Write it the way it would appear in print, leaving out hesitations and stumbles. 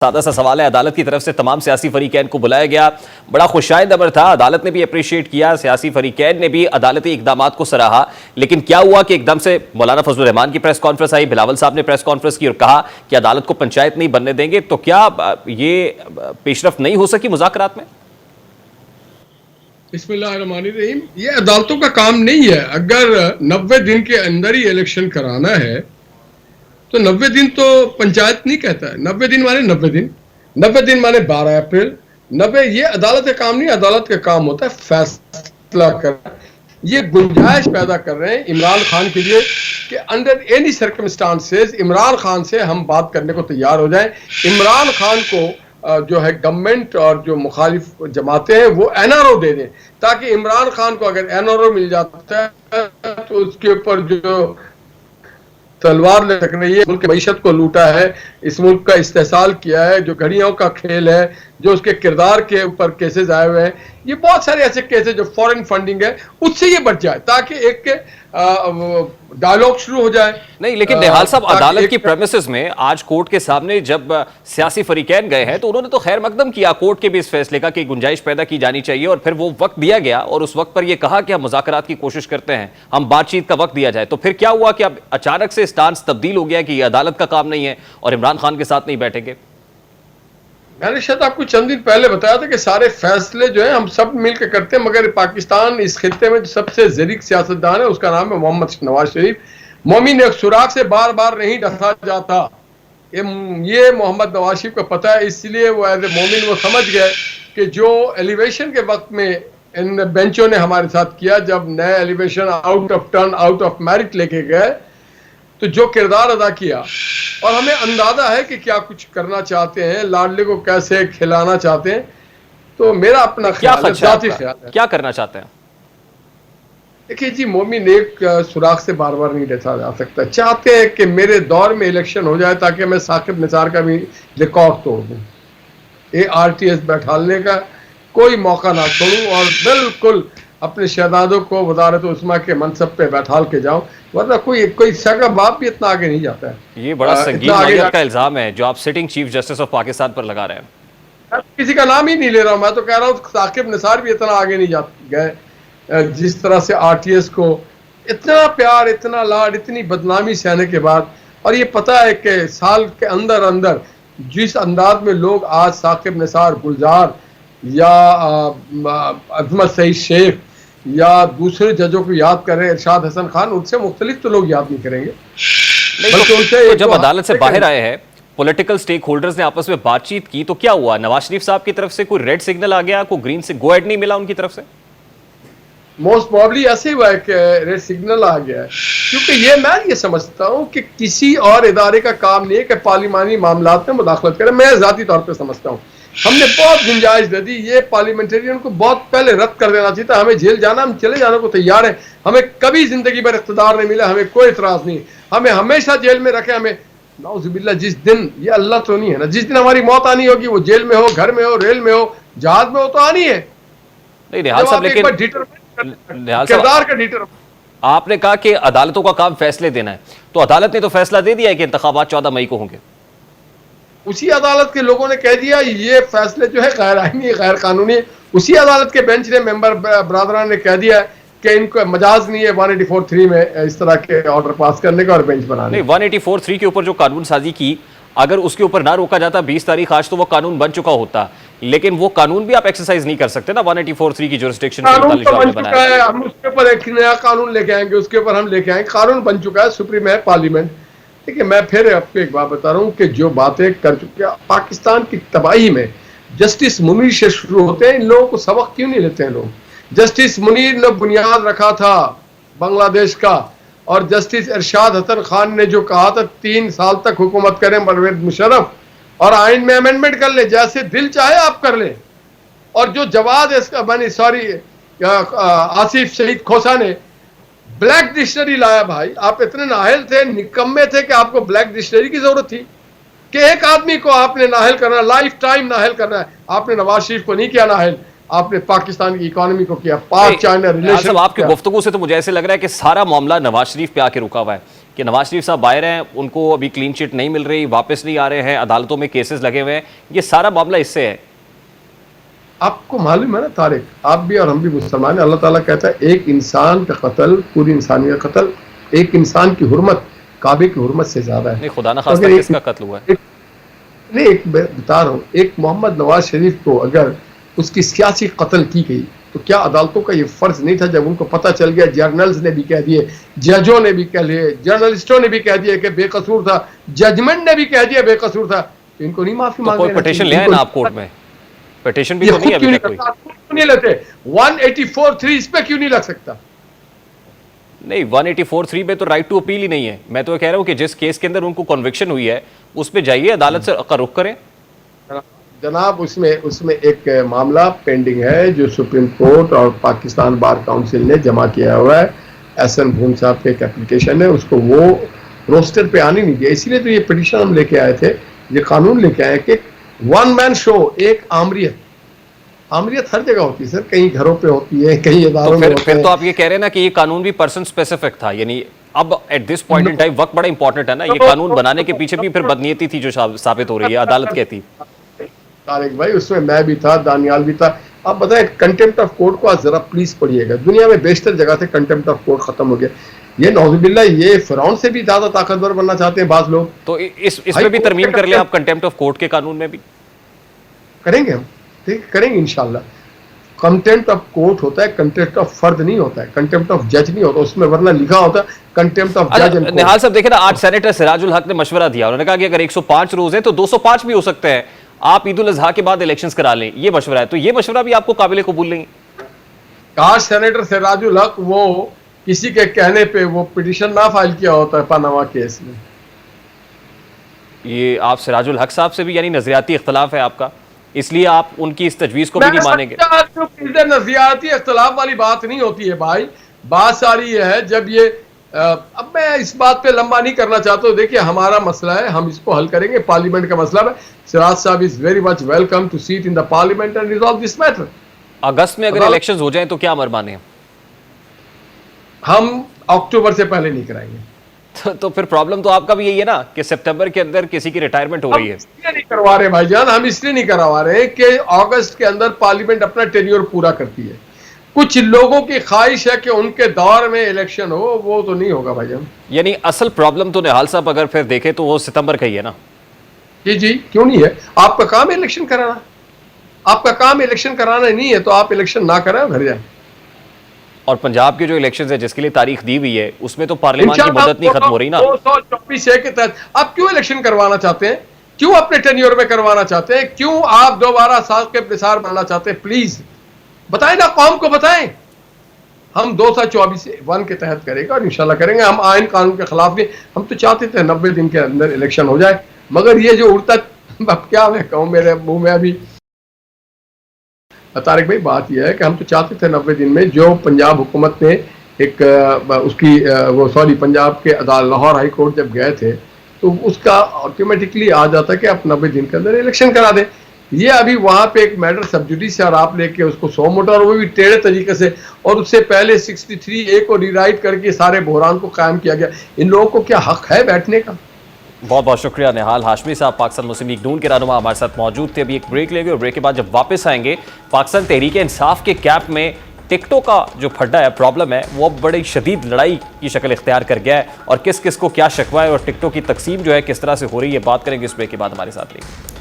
सादा सा सवाल है। अदालत की तरफ से तमाम सियासी फरीकैन को बुलाया गया, बड़ा खुशाइंद अमर था। अदालत ने भी अप्रिशिएट किया, सियासी फरीकैन ने भी अदालती इकदामात को सराहा। लेकिन क्या हुआ कि एकदम से मौलाना फजलुर रहमान की प्रेस कॉन्फ्रेंस आई, बिलावल साहब ने प्रेस कॉन्फ्रेंस की और कहा कि अदालत को पंचायत नहीं बनने देंगे। तो क्या ये पेशरफ नहीं हो सकी मुज़ाकरात में? बिस्मिल्लाहिर्रहमानिर्रहीम। ये अदालतों का काम नहीं है। अगर 90 दिन के अंदर ही इलेक्शन कराना है तो 90 दिन तो पंचायत नहीं कहता है। 90 दिन माने 90 दिन, 90 दिन माने 12 अप्रैल 90। ये अदालत का काम नहीं, अदालत का काम होता है फैसला करना। ये गुंजाइश पैदा कर रहे हैं इमरान खान के लिए कि under any circumstances Imran Khan से हम बात करने को तैयार हो जाएं। इमरान खान को जो है गवर्नमेंट और जो मुखालिफ जमातें हैं वो एनआरओ दे दें, ताकि इमरान खान को अगर एनआरओ मिल जाता है तो उसके ऊपर जो तलवार ले सक रही है, मुल्क की मईशत को लूटा है, इस मुल्क का इस्तेसाल किया है, जो घड़ियों का खेल है, जो उसके किरदार के ऊपर केसेस आए हुए हैं, ये बहुत सारे ऐसे केसेस जो फॉरेन फंडिंग है उससे ये बच जाए, ताकि एक डायलॉग शुरू हो जाए। नहीं, लेकिन निहाल साहब, अदालत की प्रेमिसेस में आज कोर्ट के सामने जब सियासी फरीकैन गए हैं तो उन्होंने तो खैर मकदम किया कोर्ट के भी इस फैसले का कि गुंजाइश पैदा की जानी चाहिए, और फिर वो वक्त दिया गया और उस वक्त पर यह कहा कि हम मुज़ाकरात की कोशिश करते हैं, हम बातचीत का वक्त दिया जाए। तो फिर क्या हुआ कि अब अचानक से स्टांस तब्दील हो गया कि यह अदालत का काम नहीं है और इमरान खान के साथ नहीं बैठेंगे? मैंने शायद आपको चंद दिन पहले बताया था कि सारे फैसले जो है हम सब मिलकर करते हैं, मगर पाकिस्तान इस खित्ते में जो सबसे ज़रीक सियासतदान है उसका नाम है मोहम्मद नवाज शरीफ। मोमिन एक सुराख से बार बार नहीं डसा जाता, ये मोहम्मद नवाज शरीफ को पता है। इसलिए वो एज ए मोमिन वो समझ गए कि जो एलिवेशन के वक्त में इन बेंचों ने हमारे साथ किया, जब नए elevation out of turn out of merit लेके गए, तो जो किरदार अदा किया, और हमें अंदाजा है कि क्या कुछ करना चाहते हैं, लाडले को कैसे खिलाना चाहते हैं। तो मेरा अपना ख्याल है, जाती ख्याल है। क्या करना चाहते हैं? देखिए जी, मोमिन एक सुराख से बार बार नहीं डसा जा सकता। चाहते हैं कि मेरे दौर में इलेक्शन हो जाए ताकि मैं साकिब निसार का भी रिकॉर्ड तोड़ दूं, ARTS बैठाने का कोई मौका ना छोड़ूं और बिल्कुल अपने शहजादों को वजारत उस्मा के मनसब पे बैठाल के जाऊं, वरना कोई सगा बाप भी इतना आगे नहीं जाता है। ये बड़ा संगीन नौयत का इल्जाम है जो आप sitting chief justice of Pakistan पर लगा रहे हैं। किसी का नाम ही नहीं ले रहा हूं, मैं तो कह रहा हूं साकिब निसार भी इतना आगे नहीं जा गए। जिस तरह से RTS को इतना प्यार, इतना लाड, इतनी बदनामी सहने के बाद, और ये पता है कि साल के अंदर अंदर जिस अंदाज में लोग आज साकिब निसार, गुलजार या अजमत सईद शेख या दूसरे जजों को याद कर रहे हैं, इरशाद हसन खान, उनसे मुख्तलिफ तो लोग याद नहीं करेंगे। तो जब अदालत से बाहर आए हैं, पॉलिटिकल स्टेक होल्डर्स ने आपस में बातचीत की, तो क्या हुआ? नवाज शरीफ साहब की तरफ से कोई रेड सिग्नल आ गया, कोई ग्रीन से गो एड नहीं मिला उनकी तरफ से? मोस्ट प्रॉब्ली ऐसे हुआ है कि रेड सिग्नल आ गया है, क्योंकि मैं ये समझता हूँ कि किसी और इदारे का काम नहीं है कि पार्लिमानी मामलात में मुदाखलत करे। मैं ज़ाती तौर पर समझता हूँ हमने बहुत गुंजाइश दे दी, ये पार्लियामेंटेरियन को बहुत पहले रद्द कर देना चाहिए था। हमें जेल जाना, हम चले जाने को तैयार हैं, हमें कभी जिंदगी भर इख्तिदार नहीं मिला, हमें कोई इतराज नहीं, हमें हमेशा जेल में रखे। हमें नाउज़ुबिल्लाह, जिस दिन, ये अल्लाह तो नहीं है ना, जिस दिन हमारी मौत आनी होगी, वो जेल में हो, घर में हो, रेल में हो, जहाज में हो, तो आनी है। नहीं निहाल साहब, लेकिन किरदार का डिटर, आपने कहा कि अदालतों का काम फैसले देना है, तो अदालत ने तो फैसला दे दिया है कि इंतखाबात 14 मई को होंगे। उसी अदालत के लोगों ने कह दिया ये फैसले जो है गैर आईनी, गैर कानूनी है। उसी अदालत के बेंच ने, मेंबर बरादरान ने कह दिया कि इनको मजाज नहीं है 184(3) में इस तरह के ऑर्डर पास करने का और बेंच बनाने। नहीं, 184(3) के ऊपर जो कानून साजी की, अगर उसके ऊपर ना रोका जाता 20 तारीख आज, तो वो कानून बन चुका होता। लेकिन वो कानून भी आप एक्सरसाइज नहीं कर सकते ना, 184(3) की जुरिस्डिक्शन कानून तो बन चुका है, हम उसके ऊपर एक नया कानून लेके आएंगे, उसके ऊपर हम लेके आएंगे। कानून बन चुका है, सुप्रीम है, पार्लियामेंट। देखिए, मैं फिर आपको एक बात बता रहा हूँ कि जो बातें कर चुके हैं पाकिस्तान की तबाही में, जस्टिस मुनीर से शुरू होते हैं। इन लोगों को सबक क्यों नहीं लेते हैं लोग? जस्टिस मुनीर ने बुनियाद रखा था बांग्लादेश का, और जस्टिस इरशाद हसन खान ने जो कहा था 3 साल तक हुकूमत करें परवेज मुशर्रफ, और आइन में अमेंडमेंट कर ले, जैसे दिल चाहे आप कर ले। और जो जवाब आसिफ शहीद खोसा ने ब्लैक डिक्शनरी लाया, भाई आप इतने नाहल थे, निकम्मे थे कि आपको ब्लैक डिक्शनरी की जरूरत थी कि एक आदमी को आपने नाहल करना, लाइफ टाइम नाहल करना है। आपने नवाज शरीफ को नहीं किया नाहल, आपने पाकिस्तान की इकोनॉमी को किया, पाक चाइना रिलेशन। आपकी गुफ्तगू से तो मुझे ऐसे लग रहा है कि सारा मामला नवाज शरीफ पे आके रुका हुआ है। कि नवाज शरीफ साहब बाहर हैं, उनको अभी क्लीन चिट नहीं मिल रही, वापस नहीं आ रहे हैं, अदालतों में केसेस लगे हुए हैं, ये सारा मामला इससे है। आपको मालूम है ना तारिक, आप भी और हम भी मुसलमान हैं, अल्लाह ताला कहता है एक इंसान का कत्ल, पूरी इंसानियत का कत्ल, एक इंसान की हुर्मत काबे की हुर्मत से ज्यादा है। नहीं, खुदा ना खास्ता किसका कत्ल हुआ है? नहीं, एक बता रहा हूँ, एक मोहम्मद नवाज शरीफ को अगर उसकी सियासी कत्ल की गई तो क्या अदालतों का ये फर्ज नहीं था, जब उनको पता चल गया, जर्नल्स ने भी कह दिए, जजों ने भी कह दिए, जर्नलिस्टों ने भी कह दिया कि बेकसूर था, जजमेंट ने भी कह दिया बेकसूर था, तो इनको नहीं माफी मांग कोई पिटीशन ले आए ना आप कोर्ट में? पिटीशन भी तो नहीं है अभी तक कोई। क्यों नहीं लेते? 184(3) इस पे क्यों नहीं लग सकता? नहीं, 184(3) पे तो राइट टू अपील ही नहीं है। मैं तो कह रहा हूं कि जिस केस के अंदर उनको कन्विक्शन हुई है उस पे जाइए, अदालत से का रुख करें। जनाब, उसमें एक मामला पेंडिंग है जो सुप्रीम कोर्ट और पाकिस्तान बार काउंसिल ने जमा किया हुआ है। एहसन भून साहब के एक एप्लीकेशन है, उसको वो रोस्टर पे आने नहीं दिया, इसीलिए तो ये पिटीशन हम लेके आए थे, ये कानून लेके आए कि वन मैन शो, एक आमरियत हर जगह होती है सर, कहीं घरों पे होती है, कहीं अदालतों में होती है। फिर तो आप ये कह रहे हैं ना कि ये कानून भी पर्सन स्पेसिफिक था, यानी अब at this point in time वक्त बड़ा इंपॉर्टेंट है ना, ये कानून बनाने के पीछे भी फिर बदनीयती थी जो साबित हो रही है, अदालत कहती। तारिक भाई, उसमें मैं भी था, दानियाल भी था। आप बताएं, कंटेम्प्ट ऑफ कोर्ट को आज जरा प्लीज पढ़िएगा, दुनिया में बेशतर जगह से कंटेम्प्ट ऑफ कोर्ट खत्म हो गया। ये नौजुबिल्ला, ये फिरौन से भी ज्यादा ताकतवर बनना चाहते हैं बाज लोग। तो इसमें भी तरमीम कर ले आप, कंटेम्प्ट ऑफ कोर्ट के कानून में भी करेंगे हम, ठीक करेंगे इंशाल्लाह। कंटेम्प्ट ऑफ कोर्ट होता है, कंटेम्प्ट ऑफ फर्द नहीं होता है, कंटेम्प्ट ऑफ जज नहीं होता, उसमें वरना लिखा होता है कंटेम्प्ट ऑफ जज एंड कोर्ट। निहाल साहब देखे ना, आज सेनेटर सिराजुल हक ने मशवरा दिया, उन्होंने कहा कि अगर 105 रोज है तो 205 भी हो सकते हैं, आप ईद उल अजहा के बाद इलेक्शंस करा लें, ये मशवरा है। तो ये मशवरा भी आपको काबिल कबूल नहीं? काश सेनेटर सिराजुल हक वो किसी के कहने पे वो पिटीशन ना फाइल किया होता है पनामा केस में। ये आप सिराजुल हक साहब से भी यानी नजरियाती इख्तलाफ है आपका, इसलिए आप उनकी इस तजवीज को भी नहीं मानेंगे? नजरियाती इख्तलाफ वाली बात नहीं होती है भाई, बात सारी है जब ये अब मैं इस बात पे लंबा नहीं करना चाहता हूँ। देखिए, हमारा मसला है, हम इसको हल करेंगे, पार्लियामेंट का मसला है। सिराज साहब is very much welcome to seat in the parliament and resolve this matter. अगस्त में अगर इलेक्शंस हो जाएं तो क्या अमर माने? हम अक्टूबर से पहले नहीं कराएंगे। तो फिर प्रॉब्लम तो आपका भी यही है ना कि सितंबर के अंदर किसी की रिटायरमेंट हो रही है। इसलिए नहीं करवा रहे भाईजान, हम इसलिए नहीं करवा रहे कि अगस्त के अंदर पार्लियामेंट अपना टेन्योर पूरा करती है। कुछ लोगों की ख्वाहिश है कि उनके दौर में इलेक्शन हो, वो तो नहीं होगा भाईजान। यानी असल प्रॉब्लम तो निहाल साहब अगर फिर देखें तो वो सितंबर का ही है ना? जी जी, क्यों नहीं है? आपका काम है इलेक्शन कराना, आपका काम इलेक्शन कराना नहीं है तो आप इलेक्शन ना कराएं, घर जाए। और पंजाब के जो इलेक्शंस है जिसके लिए तारीख दी हुई है उसमें तो पार्लियामेंट की मुद्दत नहीं खत्म हो रही ना। 224 के तहत आप क्यों इलेक्शन करवाना चाहते हैं? क्यों अपने टेन्योर में करवाना चाहते हैं? क्यों आप दोबारा साख के प्रसार बनना चाहते हैं? प्लीज बताएं ना, कौम को बताएं। हम 224(1) के तहत करेंगे और इंशाल्लाह करेंगे। हम आइन कानून के खिलाफ नहीं, हम तो चाहते थे 90 दिन के अंदर इलेक्शन हो जाए, मगर ये जो उड़ता, अब क्या मैं कहूँ, मेरे मुंह में अभी। तारिक भाई, बात यह है कि हम तो चाहते थे 90 दिन में, जो पंजाब हुकूमत ने एक पंजाब के अदालत लाहौर हाई कोर्ट जब गए थे तो उसका ऑटोमेटिकली आ जाता कि आप 90 दिन के अंदर इलेक्शन करा दें। ये अभी वहां पे एक मैटर सब जुडिस और आप लेके उसको 100 मोटा, और वो भी टेढ़े तरीके से, और उससे पहले 63A को रीराइट करके सारे बहरान को कायम किया गया। इन लोगों को क्या हक है बैठने का? बहुत बहुत शुक्रिया निहाल हाशमी साहब, पाकिस्तान मुस्लिम लीग नून के रहनुमा हमारे साथ मौजूद थे। अभी एक ब्रेक लेंगे और ब्रेक के बाद जब वापस आएंगे, पाकिस्तान तहरीक इंसाफ के कैंप में टिकटों का जो फड्डा है, प्रॉब्लम है, वो अब बड़ी शदीद लड़ाई की शक्ल इख्तियार कर गया है, और किस किस को क्या शिकवा है और टिकटों की तकसीम जो है किस तरह से हो रही है, बात करेंगे इस ब्रेक के बाद। हमारे साथ रहिए।